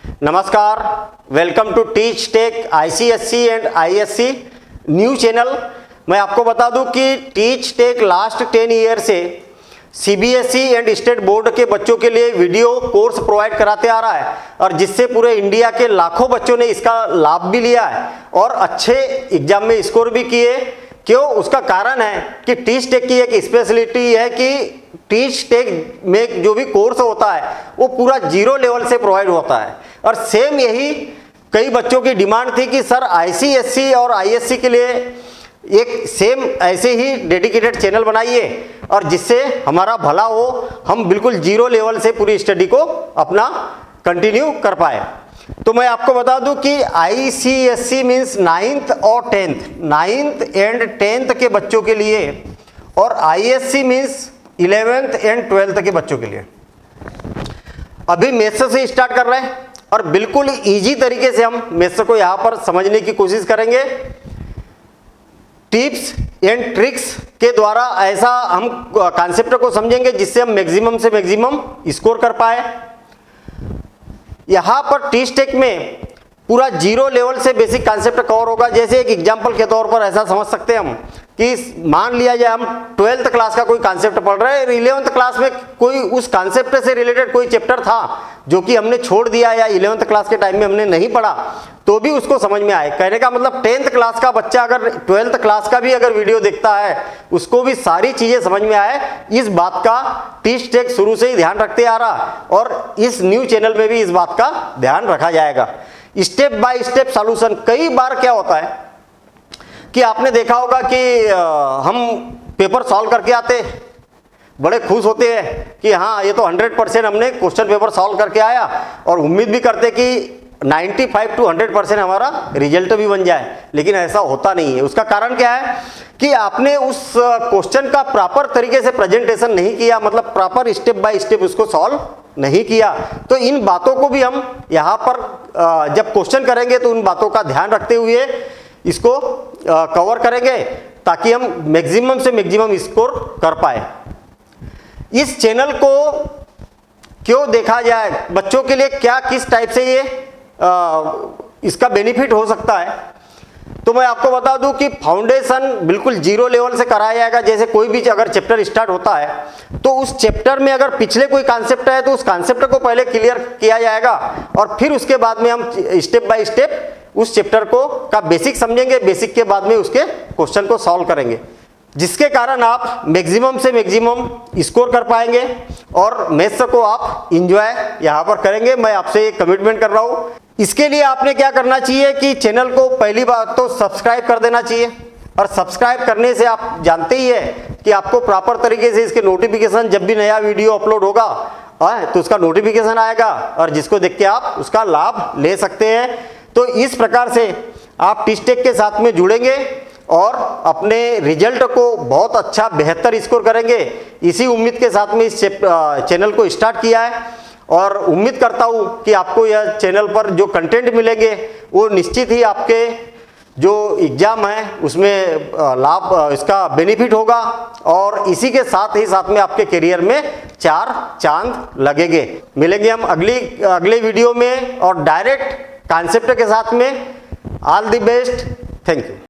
नमस्कार, welcome to teach tech ICSC and ISC new channel. मैं आपको बता दूं कि टीच टेक लास्ट 10 ईयर से सीबीएसई एंड स्टेट बोर्ड के बच्चों के लिए वीडियो कोर्स प्रोवाइड कराते आ रहा है और जिससे पूरे इंडिया के लाखों बच्चों ने इसका लाभ भी लिया है और अच्छे एग्जाम में स्कोर भी किए। क्यों? उसका कारण है कि टीच टेक की एक स्पेशलिटी है कि टीच टेक में जो भी कोर्स होता है वो पूरा 0 लेवल से प्रोवाइड होता है। और सेम यही कई बच्चों की डिमांड थी कि सर आईसीएससी और आईएससी के लिए एक सेम ऐसे ही डेडिकेटेड चैनल बनाइए और जिससे हमारा भला हो, हम बिल्कुल 0 लेवल से पूरी स्टडी को अपना कंटिन्यू कर पाए। तो मैं आपको बता दूं कि आईसीएससी मीन्स 9th और 10th, 9th एंड 10th के बच्चों के लिए और ISC means 11th and 12th के बच्चों के लिए। अभी मैथ्स से स्टार्ट कर रहे हैं और बिल्कुल इजी तरीके से हम मैथ्स को यहां पर समझने की कोशिश करेंगे। टिप्स एंड ट्रिक्स के द्वारा ऐसा हम कॉन्सेप्ट को समझेंगे जिससे हम मैक्सिमम से मैक्सिमम स्कोर कर पाए। यहां पर टीच टेक में पूरा 0 लेवल से बेसिक कॉन्सेप्ट कवर होगा। जैसे एक एग्जांपल के तौर पर ऐसा समझ सकते हैं हम कि मान लिया जाए हम 12th क्लास का कोई कॉन्सेप्ट पढ़ रहे हैं, 11th क्लास में कोई उस कॉन्सेप्ट से रिलेटेड कोई चैप्टर था जो कि हमने छोड़ दिया या 11th क्लास के टाइम में हमने नहीं पढ़ा तो भी उसको समझ में आए। कहने का मतलब 10th क्लास का बच्चा अगर 12th क्लास का भी अगर वीडियो देखता है उसको भी सारी चीजें समझ में आए, इस बात का टीच टेक शुरू से ही ध्यान रखते आ रहा और इस न्यू चैनल में भी इस बात का ध्यान रखा जाएगा। Step by step solution. कई बार क्या होता है कि आपने देखा होगा कि हम पेपर सॉल्व करके आते, बड़े खुश होते हैं कि हाँ ये तो 100% हमने क्वेश्चन पेपर सॉल्व करके आया और उम्मीद भी करते कि 95 to 100% हमारा रिजल्ट भी बन जाए, लेकिन ऐसा होता नहीं है। उसका कारण क्या है कि आपने उस क्वेश्चन का प्रॉपर तरीके से प्रेजेंटेशन नहीं किया, मतलब प्रॉपर स्टेप बाय स्टेप उसको सॉल्व नहीं किया। तो इन बातों को भी हम यहाँ पर जब क्वेश्चन करेंगे तो उन बातों का ध्यान रखते हुए इसको कवर करेंगे ताकि हम मैक्सिमम से मैक्सिमम स्कोर कर पाए। इस चैनल को क्यों देखा जाए, बच्चों के लिए क्या किस टाइप से ये इसका बेनिफिट हो सकता है, तो मैं आपको बता दूं कि फाउंडेशन बिल्कुल 0 लेवल से कराया जाएगा। जैसे कोई भी अगर चैप्टर स्टार्ट होता है तो उस चैप्टर में अगर पिछले कोई कॉन्सेप्ट है तो उस कॉन्सेप्ट को पहले क्लियर किया जाएगा और फिर उसके बाद में हम स्टेप बाय स्टेप उस चैप्टर को का बेसिक समझेंगे। बेसिक के बाद में उसके क्वेश्चन को सॉल्व करेंगे, जिसके कारण आप मैक्सिमम से मैक्सिमम स्कोर कर पाएंगे और मैथ्स को आप इंजॉय यहाँ पर करेंगे। मैं आपसे कमिटमेंट कर रहा हूँ। इसके लिए आपने क्या करना चाहिए कि चैनल को पहली बात तो सब्सक्राइब कर देना चाहिए और सब्सक्राइब करने से आप जानते ही है कि आपको प्रॉपर तरीके से इसके नोटिफिकेशन जब भी नया वीडियो अपलोड होगा तो उसका नोटिफिकेशन आएगा और जिसको देख के आप उसका लाभ ले सकते हैं। तो इस प्रकार से आप टीच टेक के साथ में जुड़ेंगे और अपने रिजल्ट को बहुत अच्छा बेहतर स्कोर करेंगे। इसी उम्मीद के साथ में इस चैनल को स्टार्ट किया है और उम्मीद करता हूँ कि आपको यह चैनल पर जो कंटेंट मिलेंगे वो निश्चित ही आपके जो एग्जाम है उसमें लाभ इसका बेनिफिट होगा और इसी के साथ में आपके करियर में 4 चांद लगेंगे। मिलेंगे हम अगले वीडियो में और डायरेक्ट कॉन्सेप्ट के साथ में। All the best, thank you.